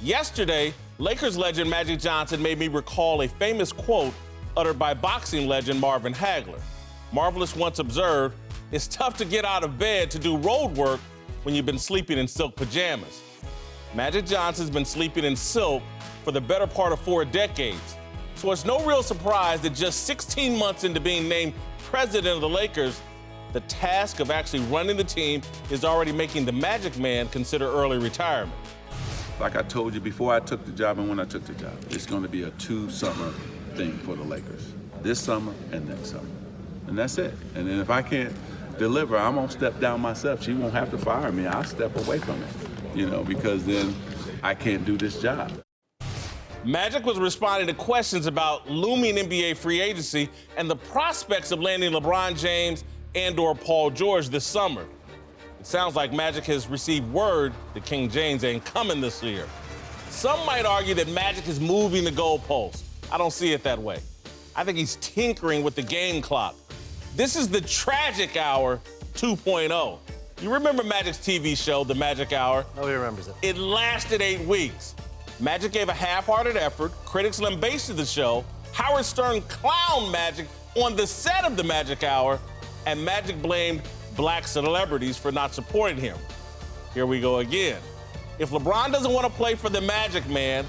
Yesterday, Lakers legend Magic Johnson made me recall a famous quote uttered by boxing legend Marvin Hagler. Marvelous once observed, "It's tough to get out of bed to do road work when you've been sleeping in silk pajamas." Magic Johnson's been sleeping in silk for the better part of 4 decades. So it's no real surprise that just 16 months into being named president of the Lakers, the task of actually running the team is already making the Magic Man consider early retirement. Like I told you before I took the job and when I took the job, it's going to be a 2-summer thing for the Lakers. This summer and next summer. And that's it. And then if I can't deliver, I'm going to step down myself. She won't have to fire me. I'll step away from it, because then I can't do this job. Magic was responding to questions about looming NBA free agency and the prospects of landing LeBron James and/or Paul George this summer. It sounds like Magic has received word that King James ain't coming this year. Some might argue that Magic is moving the goalposts. I don't see it that way. I think he's tinkering with the game clock. This is the Tragic Hour 2.0. You remember Magic's TV show, The Magic Hour? Nobody remembers it. It lasted 8 weeks. Magic gave a half-hearted effort. Critics lambasted the show. Howard Stern clowned Magic on the set of The Magic Hour, and Magic blamed black celebrities for not supporting him. Here we go again. If LeBron doesn't want to play for the Magic Man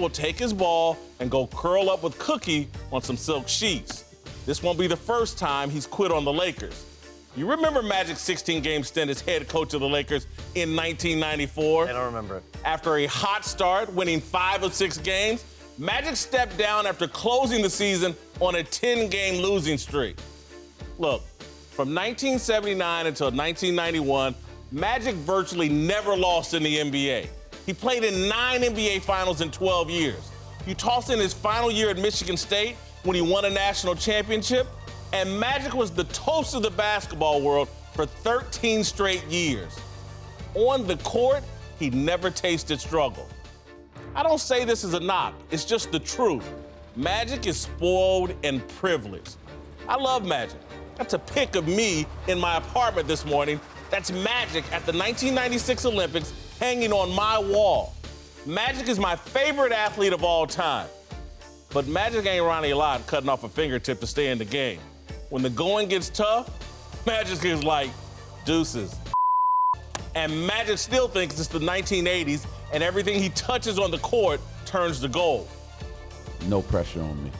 will take his ball and go curl up with Cookie on some silk sheets. This won't be the first time he's quit on the Lakers. You remember Magic's 16-game stint as head coach of the Lakers in 1994? I don't remember it. After a hot start, winning 5 of 6 games, Magic stepped down after closing the season on a 10-game losing streak. Look, from 1979 until 1991, Magic virtually never lost in the NBA. He played in 9 NBA finals in 12 years. You toss in his final year at Michigan State when he won a national championship, and Magic was the toast of the basketball world for 13 straight years. On the court, he never tasted struggle. I don't say this as a knock, it's just the truth. Magic is spoiled and privileged. I love Magic. That's a pic of me in my apartment this morning. That's Magic at the 1996 Olympics hanging on my wall. Magic is my favorite athlete of all time. But Magic ain't Ronnie Lott cutting off a fingertip to stay in the game. When the going gets tough, Magic is like, deuces. And Magic still thinks it's the 1980s and everything he touches on the court turns to gold. No pressure on me.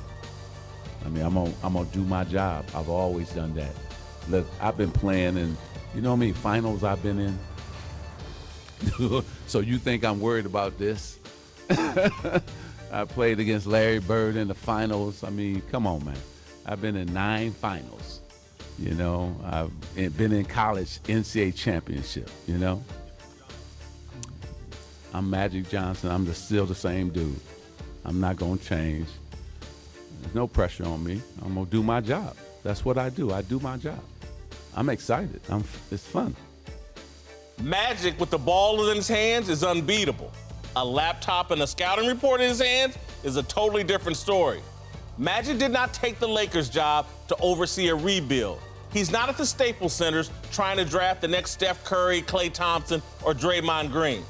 I mean, I'm gonna do my job. I've always done that. Look, I've been playing in, you know how many finals I've been in? So you think I'm worried about this? I played against Larry Bird in the finals. I mean, come on, man. I've been in 9 finals. I've been in college NCAA championship, I'm Magic Johnson. I'm still the same dude. I'm not gonna change. There's no pressure on me. I'm gonna do my job. That's what I do. I do my job. I'm excited. It's fun. Magic with the ball in his hands is unbeatable. A laptop and a scouting report in his hands is a totally different story. Magic did not take the Lakers job to oversee a rebuild. He's not at the Staples Centers trying to draft the next Steph Curry, Klay Thompson, or Draymond Green.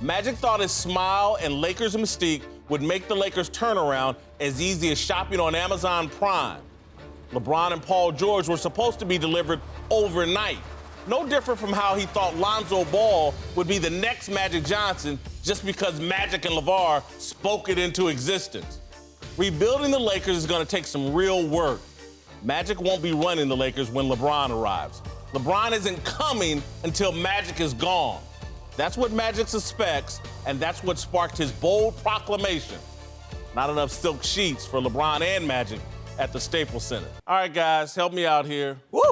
Magic thought his smile and Lakers mystique would make the Lakers turnaround as easy as shopping on Amazon Prime. LeBron and Paul George were supposed to be delivered overnight. No different from how he thought Lonzo Ball would be the next Magic Johnson just because Magic and LeVar spoke it into existence. Rebuilding the Lakers is going to take some real work. Magic won't be running the Lakers when LeBron arrives. LeBron isn't coming until Magic is gone. That's what Magic suspects, and that's what sparked his bold proclamation. Not enough silk sheets for LeBron and Magic at the Staples Center. All right, guys, help me out here. Woo!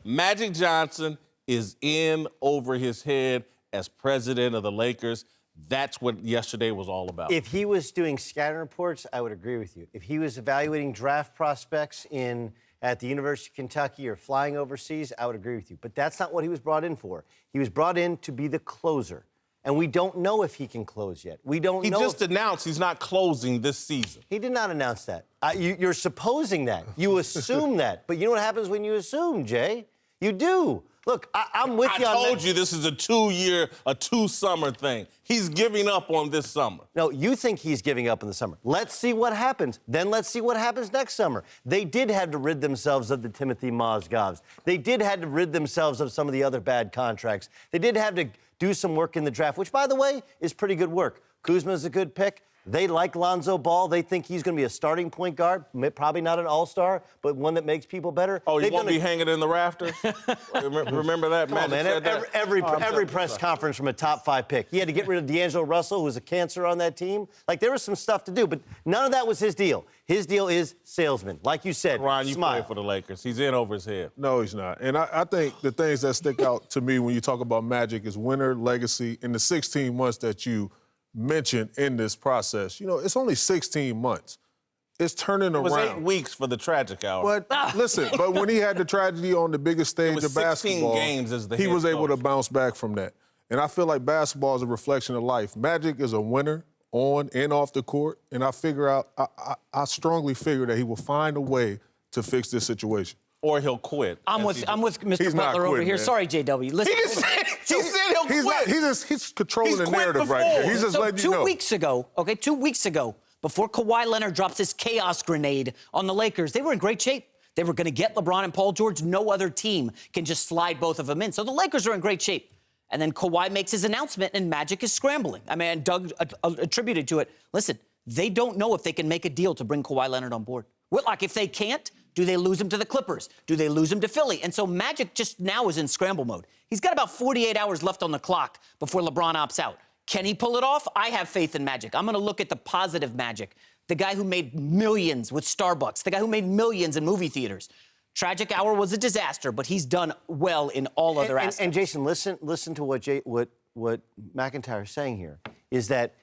Magic Johnson is in over his head as president of the Lakers. That's what yesterday was all about. If he was doing scouting reports, I would agree with you. If he was evaluating draft prospects at the University of Kentucky or flying overseas, I would agree with you. But that's not what he was brought in for. He was brought in to be the closer. And we don't know if he can close yet. We don't know. He just announced he's not closing this season. He did not announce that. You're supposing that. You assume that. But you know what happens when you assume, Jay? You do. Look, I'm with you on that. I told you this is a 2-year, a 2-summer thing. He's giving up on this summer. No, you think he's giving up in the summer. Let's see what happens. Then let's see what happens next summer. They did have to rid themselves of the Timothy Mozgovs. They did have to rid themselves of some of the other bad contracts. They did have to do some work in the draft, which, by the way, is pretty good work. Kuzma's a good pick. They like Lonzo Ball. They think he's going to be a starting point guard, probably not an all-star, but one that makes people better. Oh, you won't be hanging in the rafters? Remember that? Come on, man. Every press conference from a top 5 pick. He had to get rid of D'Angelo Russell, who was a cancer on that team. Like, there was some stuff to do, but none of that was his deal. His deal is salesman. Like you said, Ron, you smile. play for the Lakers. He's in over his head. No, he's not. And I think the things that stick out to me when you talk about Magic is winner, legacy, in the 16 months that you mentioned in this process. You know, it's only 16 months. It's turning around. It was 8 weeks for the tragic hour. But listen, but when he had the tragedy on the biggest stage of 16 basketball, games as the he head was able coach. to bounce back from that. And I feel like basketball is a reflection of life. Magic is a winner on and off the court, and I strongly figure that he will find a way to fix this situation. Or he'll quit. I'm with Mr. He's not Butler over quitting, here. man. Sorry, JW. Listen, He said he'll quit. He's controlling He's the quit narrative right before. there. He's just so letting you know. 2 weeks ago, before Kawhi Leonard drops this chaos grenade on the Lakers, they were in great shape. They were going to get LeBron and Paul George. No other team can just slide both of them in. So the Lakers are in great shape. And then Kawhi makes his announcement, and Magic is scrambling. I mean, Doug attributed to it. Listen, they don't know if they can make a deal to bring Kawhi Leonard on board. Whitlock, if they can't, do they lose him to the Clippers? Do they lose him to Philly? And so Magic just now is in scramble mode. He's got about 48 hours left on the clock before LeBron opts out. Can he pull it off? I have faith in Magic. I'm going to look at the positive Magic. The guy who made millions with Starbucks. The guy who made millions in movie theaters. Tragic hour was a disaster, but he's done well in all other aspects. And Jason, listen to what McIntyre is saying here, is that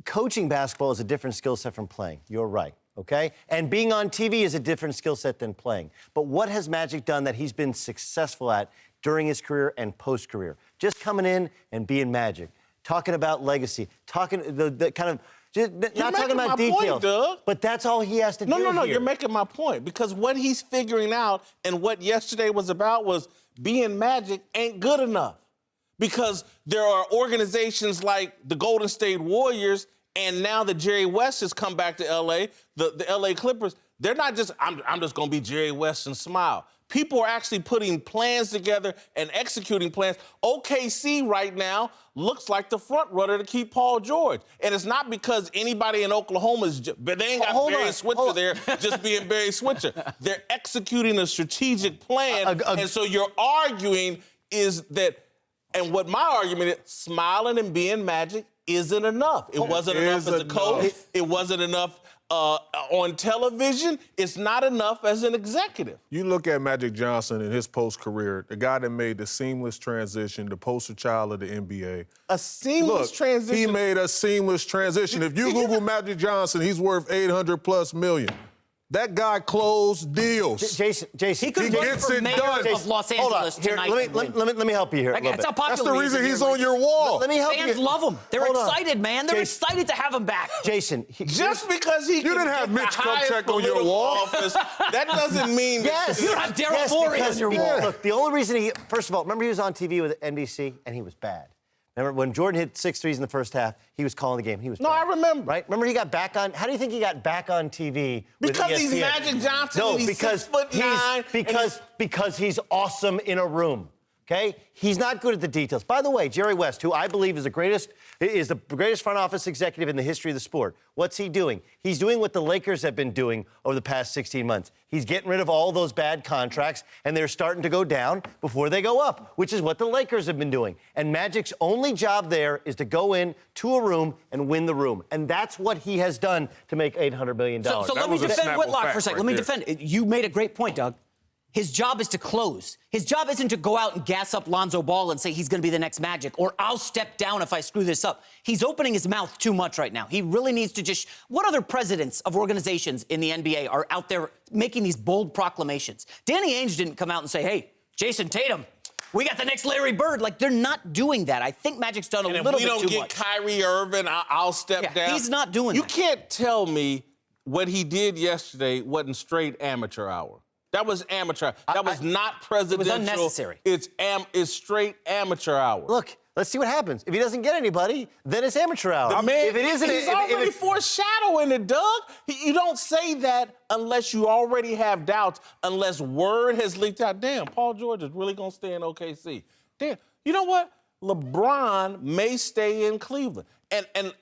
coaching basketball is a different skill set from playing. You're right, okay? And being on TV is a different skill set than playing. But what has Magic done that he's been successful at during his career and post-career? Just coming in and being Magic, talking about legacy, talking the kind of... not talking about details, point, Doug. but that's all he has to do. No, here. you're making my point. Because what he's figuring out and what yesterday was about was being Magic ain't good enough. Because there are organizations like the Golden State Warriors, and now that Jerry West has come back to L.A., the L.A. Clippers, they're not just, I'm just going to be Jerry West and smile. People are actually putting plans together and executing plans. OKC right now looks like the front runner to keep Paul George. And it's not because anybody in Oklahoma is but they ain't got Barry Switzer there just being Barry Switzer. They're executing a strategic plan. And so you're arguing is that, and what my argument is, smiling and being Magic isn't enough. It wasn't enough as a coach. It wasn't enough on television. It's not enough as an executive. You look at Magic Johnson in his post-career, the guy that made the seamless transition, the poster child of the NBA. A seamless transition. He made a seamless transition. If you Google Magic Johnson, he's worth $800+ million. That guy closed deals. Jason, he could run gets for it mayor done. of Los Angeles Here, tonight. let me help you here. That's how popular That's the he is reason in he's here. on your wall. Let me help you. Fans love him. They're Hold on. excited, man. They're Jason. excited to have him back. Jason, Just because he didn't have Mitch Kupchak on your wall. Office, that doesn't mean Yes. You don't have Daryl Morey on your wall. Look, the only reason first of all, remember he was on TV with NBC and he was bad. Remember when Jordan hit 6 threes in the first half, he was calling the game. He was bad. I remember. Right? Remember he got back on. How do you think he got back on TV? Because with he's ESPN? Magic Johnson No, and he's because 6'9". Because he's awesome in a room. Okay? He's not good at the details. By the way, Jerry West, who I believe is the greatest front office executive in the history of the sport. What's he doing? He's doing what the Lakers have been doing over the past 16 months. He's getting rid of all those bad contracts, and they're starting to go down before they go up, which is what the Lakers have been doing. And Magic's only job there is to go in to a room and win the room. And that's what he has done to make $800 million. So let me was a defend Snapple Whitlock fact for a second. right Let me there. defend. You made a great point, Doug. His job is to close. His job isn't to go out and gas up Lonzo Ball and say he's going to be the next Magic or I'll step down if I screw this up. He's opening his mouth too much right now. He really needs to just... What other presidents of organizations in the NBA are out there making these bold proclamations? Danny Ainge didn't come out and say, hey, Jason Tatum, we got the next Larry Bird. Like, they're not doing that. I think Magic's done a And little if we bit don't too get much. Kyrie Irving, I'll step down. He's not doing You that. can't tell me what he did yesterday wasn't straight amateur hour. That was amateur. That was not presidential. It was unnecessary. It's straight amateur hour. Look, let's see what happens. If he doesn't get anybody, then it's amateur hour. The man, if it isn't, he's already foreshadowing it, Doug. You don't say that unless you already have doubts, unless word has leaked out. Damn, Paul George is really going to stay in OKC. Damn, you know what? LeBron may stay in Cleveland. And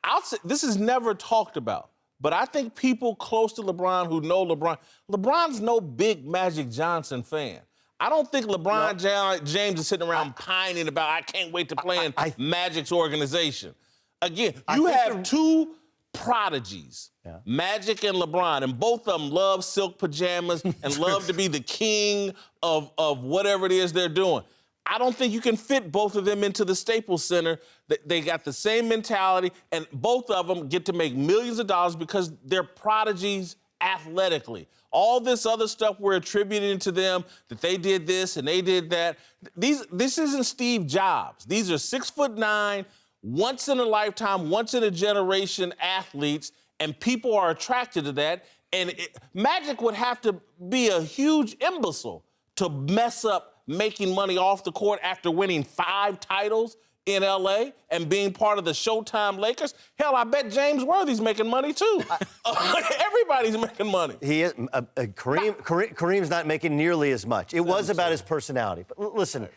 I'll say, this is never talked about, but I think people close to LeBron who know LeBron's no big Magic Johnson fan. I don't think LeBron James is sitting around pining about, I can't wait to play in Magic's organization. Again, you have two prodigies, Magic and LeBron, and both of them love silk pajamas and love to be the king of whatever it is they're doing. I don't think you can fit both of them into the Staples Center. They got the same mentality, and both of them get to make millions of dollars because they're prodigies athletically. All this other stuff we're attributing to them, that they did this and they did that. This isn't Steve Jobs. These are 6'9", once in a lifetime, once in a generation athletes, and people are attracted to that. And Magic would have to be a huge imbecile to mess up making money off the court after winning 5 titles in L.A. and being part of the Showtime Lakers. Hell, I bet James Worthy's making money, too. Everybody's making money. He is. Kareem's not making nearly as much. It was about his personality. But listen,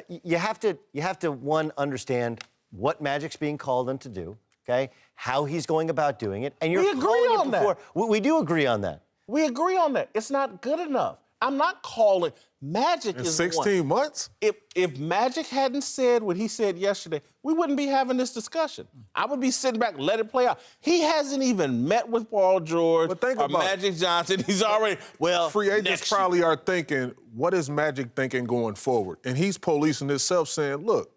you have to, one, understand what Magic's being called on to do, okay? How he's going about doing it. And We agree on that. We do agree on that. We agree on that. It's not good enough. I'm not calling. Magic is 16 months? If Magic hadn't said what he said yesterday, we wouldn't be having this discussion. I would be sitting back, let it play out. He hasn't even met with Paul George or Magic Johnson. He's already, free agents probably are thinking, what is Magic thinking going forward? And he's policing himself saying, look,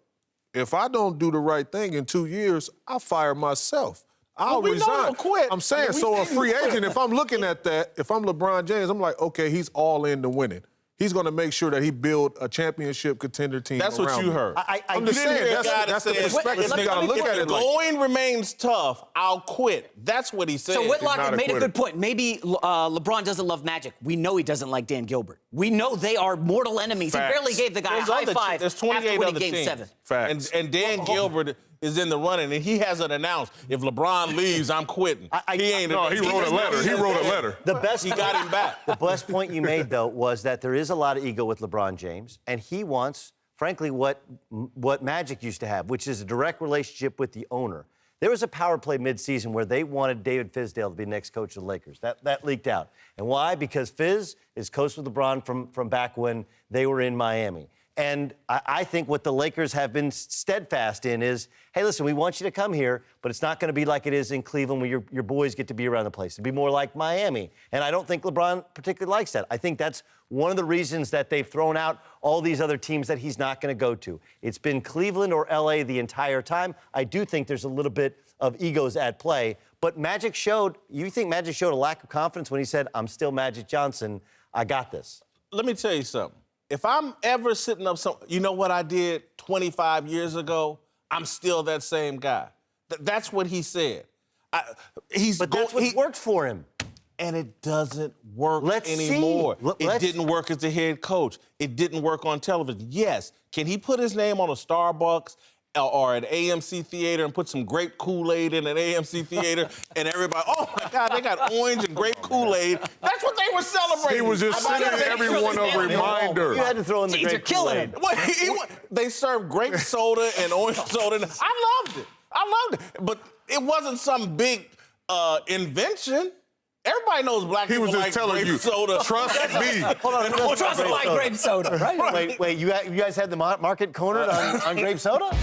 if I don't do the right thing in 2 years, I'll fire myself. I'll resign. Quit. I'm saying, so a free agent, if I'm looking at that, if I'm LeBron James, I'm like, okay, he's all in to winning. He's going to make sure that he build a championship contender team That's around what you him. heard. I'm just saying, that's the perspective you got to look at it like. If the going remains tough, I'll quit. That's what he said. So Whitlock made a good point. Maybe LeBron doesn't love Magic. We know he doesn't like Dan Gilbert. We know they are mortal enemies. Facts. He barely gave the guy a high five There's 28 after winning other Game teams. 7. Facts. And Dan Gilbert is in the running, and he hasn't announced, if LeBron leaves, I'm quitting. He wrote a letter. He wrote a letter. He got him back. The best point you made, though, was that there is a lot of ego with LeBron James, and he wants, frankly, what Magic used to have, which is a direct relationship with the owner. There was a power play midseason where they wanted David Fizdale to be the next coach of the Lakers. That leaked out. And why? Because Fizz is coached with LeBron from back when they were in Miami. And I think what the Lakers have been steadfast in is, hey, listen, we want you to come here, but it's not going to be like it is in Cleveland where your boys get to be around the place. It'll be more like Miami. And I don't think LeBron particularly likes that. I think that's one of the reasons that they've thrown out all these other teams that he's not going to go to. It's been Cleveland or L.A. the entire time. I do think there's a little bit of egos at play. But Magic showed, you think Magic showed a lack of confidence when he said, I'm still Magic Johnson, I got this. Let me tell you something. If I'm ever sitting up you know what I did 25 years ago? I'm still that same guy. That's what he said. But that's what worked for him. And it doesn't work anymore. It didn't work as a head coach. It didn't work on television. Yes, can he put his name on a Starbucks or an AMC theater and put some grape Kool-Aid in an AMC theater and everybody, oh my God, they got orange and grape Kool-Aid. That's what they were celebrating. He was just sending everyone a reminder. You had to throw in the grape Kool-Aid. They served grape soda and orange soda. I loved it. But it wasn't some big invention. Everybody knows black people like grape soda. Trust me. Hold on. Trust my grape soda, right? Wait, you guys had the market cornered on grape soda?